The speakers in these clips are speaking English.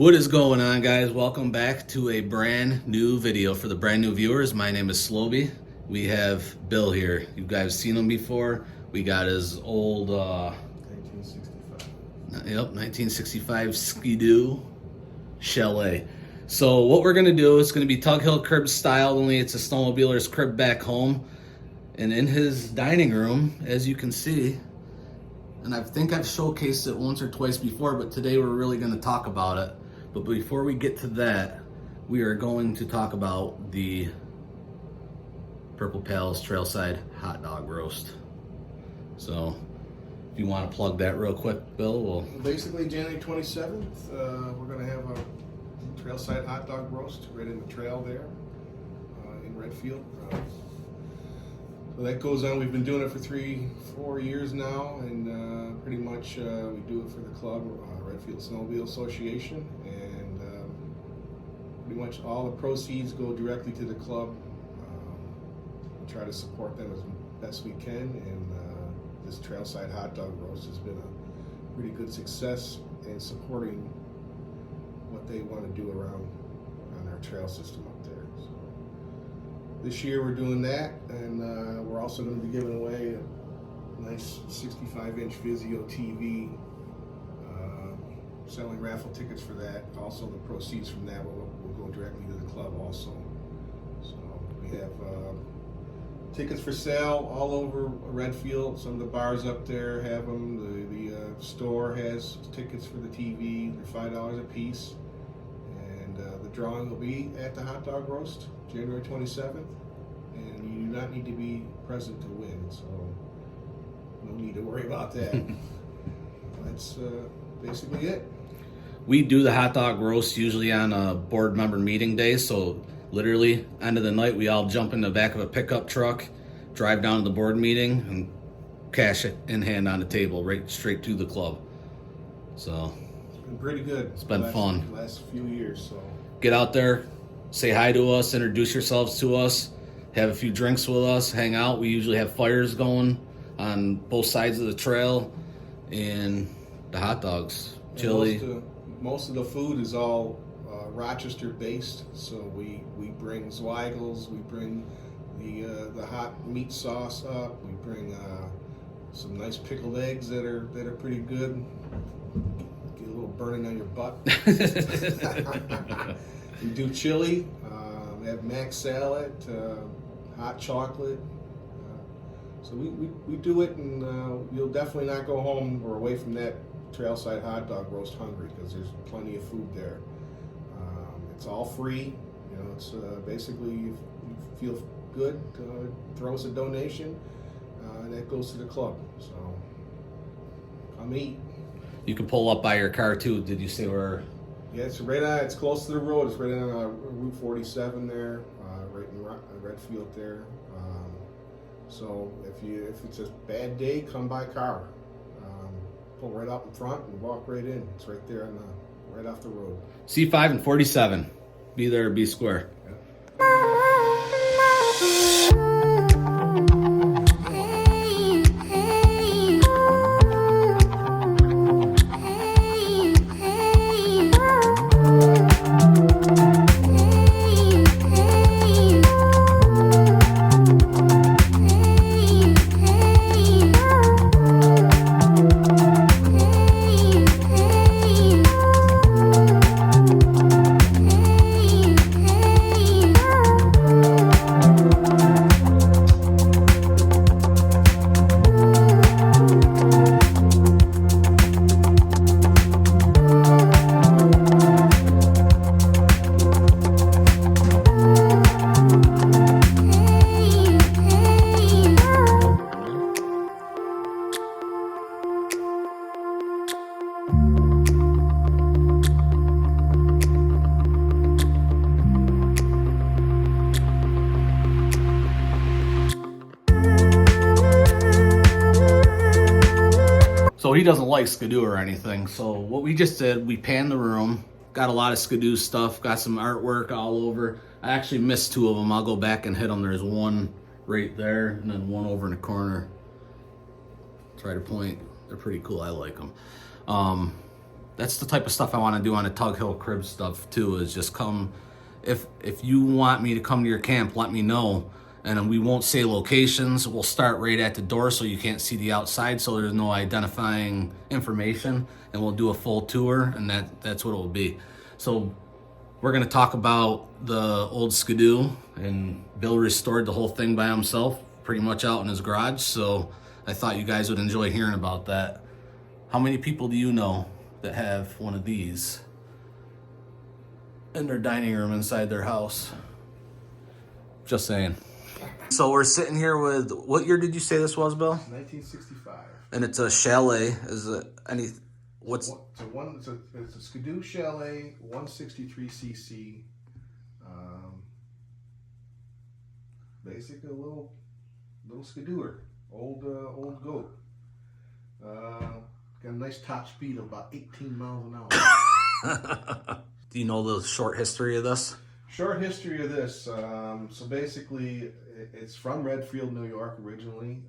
What is going on, guys? Welcome back to a brand new video. For the brand new viewers, my name is Slowbee. We have Bill here. You guys seen him before. We got his old 1965 Skidoo Chalet. So what we're gonna do is gonna be Tug Hill crib style, only it's a snowmobiler's crib back home. And in his dining room, as you can see, and I think I've showcased it once or twice before, but today we're really gonna talk about it. But before we get to that, we are going to talk about the Purple Pals Trailside Hot Dog Roast. So, if you want to plug that real quick, Bill, we'll... Basically, January 27th, we're going to have a Trailside Hot Dog Roast right in the trail there in Redfield. So that goes on. We've been doing it for 3-4 years now, and pretty much we do it for the club, Redfield Snowmobile Association, and pretty much all the proceeds go directly to the club. We try to support them as best we can, and this Trailside Hot Dog Roast has been a pretty good success in supporting what they want to do around on our trail system up there. So this year we're doing that, and we're also going to be giving away a nice 65-inch Vizio TV, selling raffle tickets for that. Also, the proceeds from that will go directly to the club also. So we have tickets for sale all over Redfield. Some of the bars up there have them. The store has tickets for the TV. They're $5 a piece. And the drawing will be at the Hot Dog Roast, January 27th. And you do not need to be present to win, so no need to worry about that. That's basically it. We do the hot dog roast usually on a board member meeting day, so literally end of the night we all jump in the back of a pickup truck, drive down to the board meeting, and cash it in hand on the table right straight to the club. So it's been pretty good. It's been fun the last few years. So get out there, say hi to us, introduce yourselves to us, have a few drinks with us, hang out. We usually have fires going on both sides of the trail, and the hot dogs, chili. Most of the food is all Rochester based, so we bring Zweigels, we bring the hot meat sauce up, we bring some nice pickled eggs that are pretty good. Get a little burning on your butt. We do chili, we have mac salad, hot chocolate. So we do it, and you'll definitely not go home or away from that Trailside Hot Dog Roast hungry, because there's plenty of food there. It's all free. You know, it's basically, if you feel good, throw us a donation, and that goes to the club. So come eat. You can pull up by your car too. Did you say where? Yeah, it's right on. It's close to the road. It's right on Route 47 there, right in Redfield there. So if it's a bad day, come by car. Pull right up in front and walk right in. It's right there right off the road. C5 and 47. Be there or be square. Yeah. So he doesn't like Skidoo or anything. So what we just did, we panned the room, got a lot of Skidoo stuff, got some artwork all over. I actually missed 2 of them. I'll go back and hit them. There's one right there and then one over in the corner. Try to point. They're pretty cool. I like them. that's the type of stuff I want to do on a Tug Hill Crib stuff too, is just come, if you want me to come to your camp, let me know. And we won't say locations. We'll start right at the door so you can't see the outside, so there's no identifying information, and we'll do a full tour, and that's what it will be. So we're gonna talk about the old Skidoo, and Bill restored the whole thing by himself, pretty much out in his garage. So I thought you guys would enjoy hearing about that. How many people do you know that have one of these in their dining room inside their house? Just saying. So we're sitting here with, what year did you say this was, Bill? 1965. And it's a Chalet. Is it any, what's... It's a Skidoo Chalet 163cc. Basically a little Skidooer, old goat. Got a nice top speed of about 18 miles an hour. Do you know the short history of this? Short history of this. So basically, it's from Redfield, New York originally.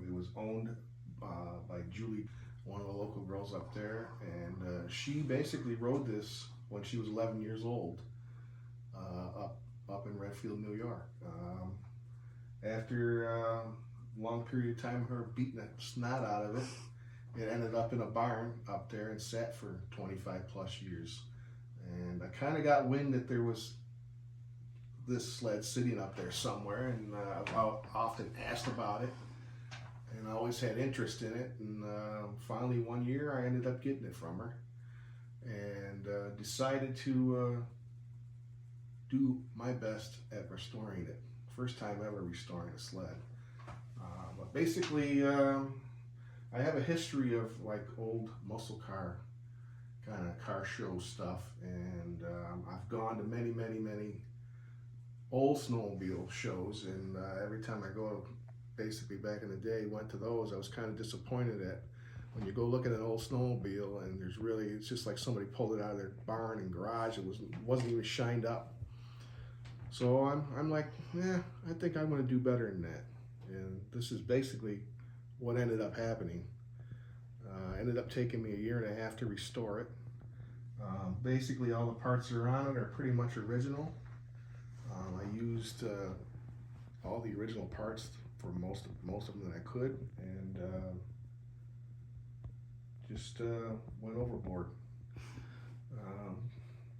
It was owned by Julie, one of the local girls up there, and she basically rode this when she was 11 years old, up in Redfield, New York. After a long period of time, her beating the snot out of it, it ended up in a barn up there and sat for 25 plus years. And I kind of got wind that there was this sled sitting up there somewhere, and I often asked about it, and I always had interest in it. And finally one year I ended up getting it from her, and decided to do my best at restoring it. First time ever restoring a sled. But basically, I have a history of like old muscle car kind of car show stuff, and I've gone to many old snowmobile shows, and every time I go, basically back in the day, went to those, I was kind of disappointed at when you go look at an old snowmobile and it's just like somebody pulled it out of their barn and garage. It wasn't even shined up. So I'm like, yeah, I think I'm going to do better than that. And this is basically what ended up happening. Ended up taking me a year and a half to restore it. Basically all the parts that are on it are pretty much original. I used all the original parts for most of them that I could, and just went overboard.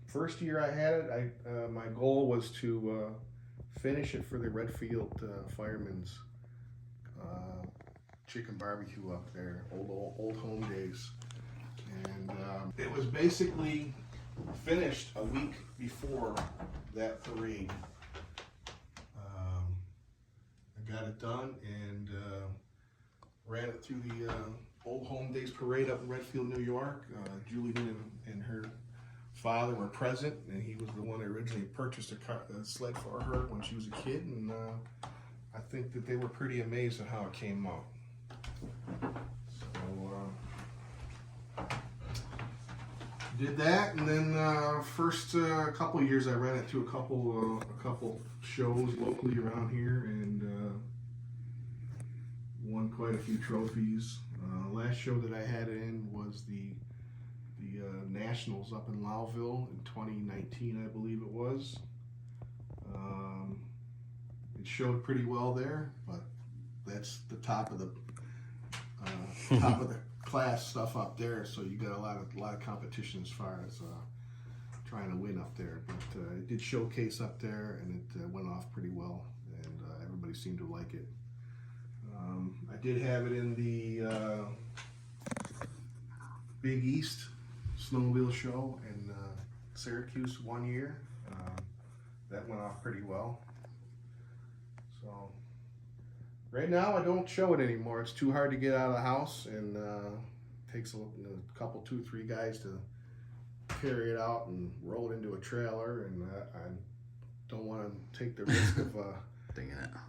First year I had it, my goal was to finish it for the Redfield Firemen's chicken barbecue up there, old home days, and it was basically finished a week before that parade. I got it done and ran it through the old home days parade up in Redfield, New York. Julie and her father were present, and he was the one that originally purchased a sled for her when she was a kid, and I think that they were pretty amazed at how it came out. So did that, and then first couple of years I ran it to a couple shows locally around here, and won quite a few trophies. Last show that I had it in was the Nationals up in Lowville in 2019, I believe it was. It showed pretty well there, but that's the top of the class stuff up there. So you got a lot of competition as far as trying to win up there. But it did showcase up there, and it went off pretty well, and everybody seemed to like it. I did have it in the Big East snowmobile show in Syracuse one year. That went off pretty well. So right now I don't show it anymore. It's too hard to get out of the house, and takes a couple, 2-3 guys to carry it out and roll it into a trailer, and I don't want to take the risk of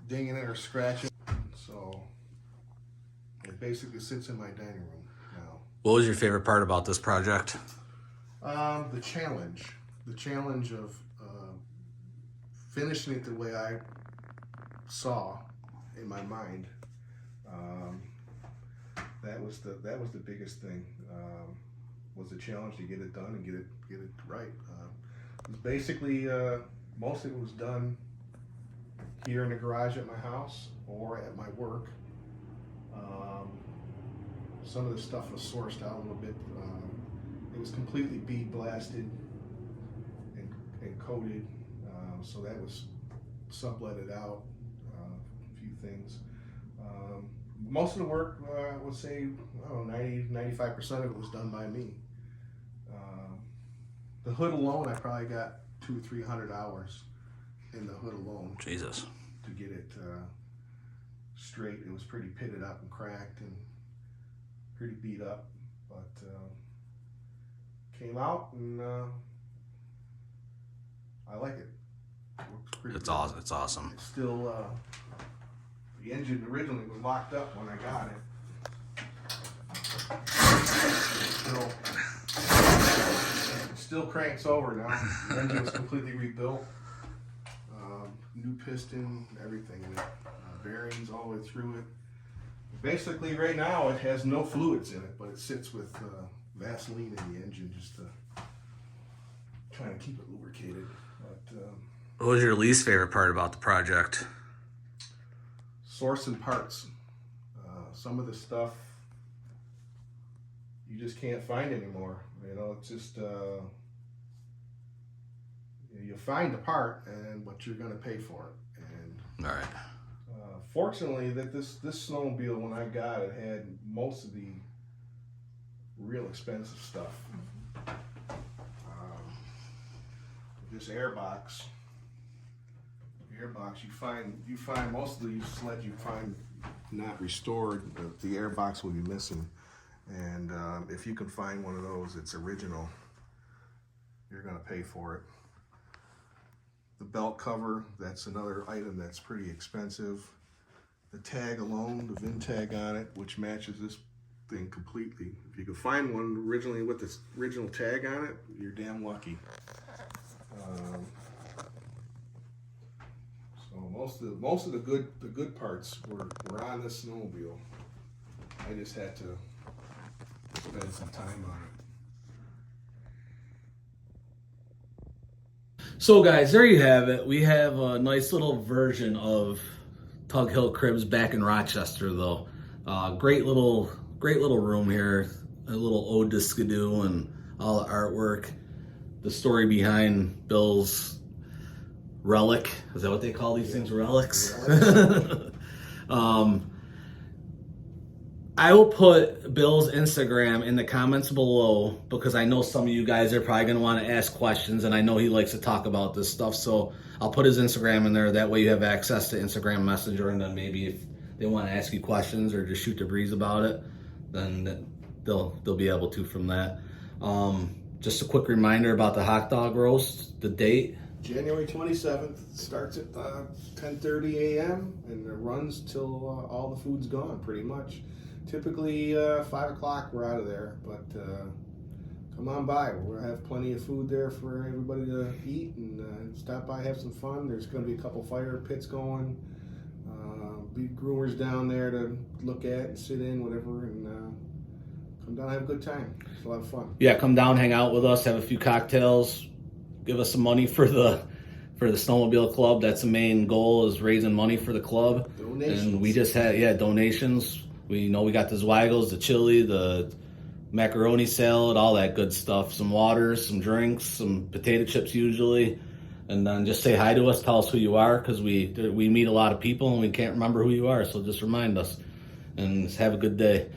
dinging it or scratching. So it basically sits in my dining room now. What was your favorite part about this project? The challenge of finishing it the way I saw in my mind. That was the biggest thing. was a challenge to get it done and get it right. It was basically most of it was done here in the garage at my house or at my work. Some of the stuff was sourced out a little bit. It was completely bead blasted and coated, so that was subletted out. A few things. Most of the work, I would say, 95% of it was done by me. The hood alone, I probably got 200 or 300 hours in the hood alone. Jesus. To get it straight. It was pretty pitted up and cracked and pretty beat up, but came out and I like it. It looks pretty It's good. awesome. It's awesome. It's still the engine originally was locked up when I got it. Still cranks over now. The engine was completely rebuilt. New piston, everything in it. Bearings all the way through it. Basically, right now it has no fluids in it, but it sits with Vaseline in the engine just to try to keep it lubricated. But What was your least favorite part about the project? sourcing parts. Some of the stuff you just can't find anymore. You know, it's just you find the part, but you're going to pay for it. And All right. fortunately, that this snowmobile, when I got it, had most of the real expensive stuff. This airbox, you find most of these sleds you find not restored. The airbox will be missing, and if you can find one of those, it's original. You're going to pay for it. The belt cover, that's another item that's pretty expensive. The tag alone, the VIN tag on it, which matches this thing completely. If you can find one originally with this original tag on it, you're damn lucky. So most of the good parts were on this snowmobile. I just had to spend some time on it. So guys, there you have it. We have a nice little version of Tug Hill Cribs back in Rochester, though. Great little room here. A little ode to Skidoo and all the artwork. The story behind Bill's relic. Is that what they call these things? Relics? I will put Bill's Instagram in the comments below because I know some of you guys are probably going to want to ask questions, and I know he likes to talk about this stuff. So I'll put his Instagram in there. That way you have access to Instagram Messenger, and then maybe if they want to ask you questions or just shoot the breeze about it, then they'll be able to from that. Just a quick reminder about the hot dog roast, the date. January 27th, starts at 10:30 a.m. and it runs till all the food's gone, pretty much. Typically 5 o'clock we're out of there, but come on by. We'll have plenty of food there for everybody to eat and stop by, have some fun. There's going to be a couple fire pits going, big growers down there to look at and sit in, whatever, and come down and have a good time. It's a lot of fun. Yeah, come down, hang out with us, have a few cocktails, give us some money for the snowmobile club. That's the main goal, is raising money for the club. Donations. And we just had donations. We know we got the Zweigels, the chili, the macaroni salad, all that good stuff. Some waters, some drinks, some potato chips usually. And then just say hi to us, tell us who you are, because we meet a lot of people and we can't remember who you are, so just remind us. And have a good day.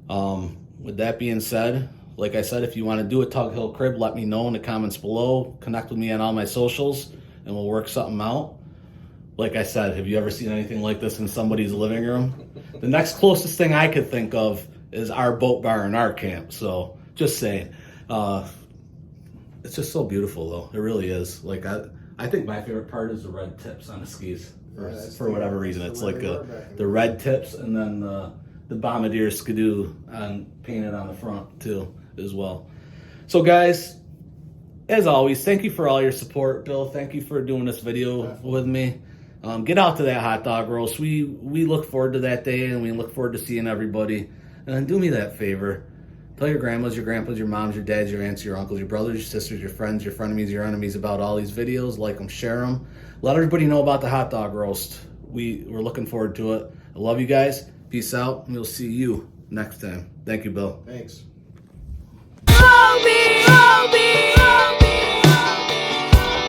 With that being said, like I said, if you want to do a Tug Hill Crib, let me know in the comments below. Connect with me on all my socials, and we'll work something out. Like I said, have you ever seen anything like this in somebody's living room? The next closest thing I could think of is our boat bar in our camp. So, just saying. It's just so beautiful, though. It really is. Like I think my favorite part is the red tips on the skis. For whatever reason, it's like the red tips, and then the Bombardier Skidoo painted on the front too, as well. So guys, as always, thank you for all your support. Bill, thank you for doing this video with me. Get out to that hot dog roast. We look forward to that day, and we look forward to seeing everybody. And then do me that favor. Tell your grandmas, your grandpas, your moms, your dads, your aunts, your uncles, your brothers, your sisters, your friends, your frenemies, your enemies about all these videos. Like them, share them. Let everybody know about the hot dog roast. We're looking forward to it. I love you guys. Peace out, and we'll see you next time. Thank you, Bill. Thanks. Lowbee, Lowbee.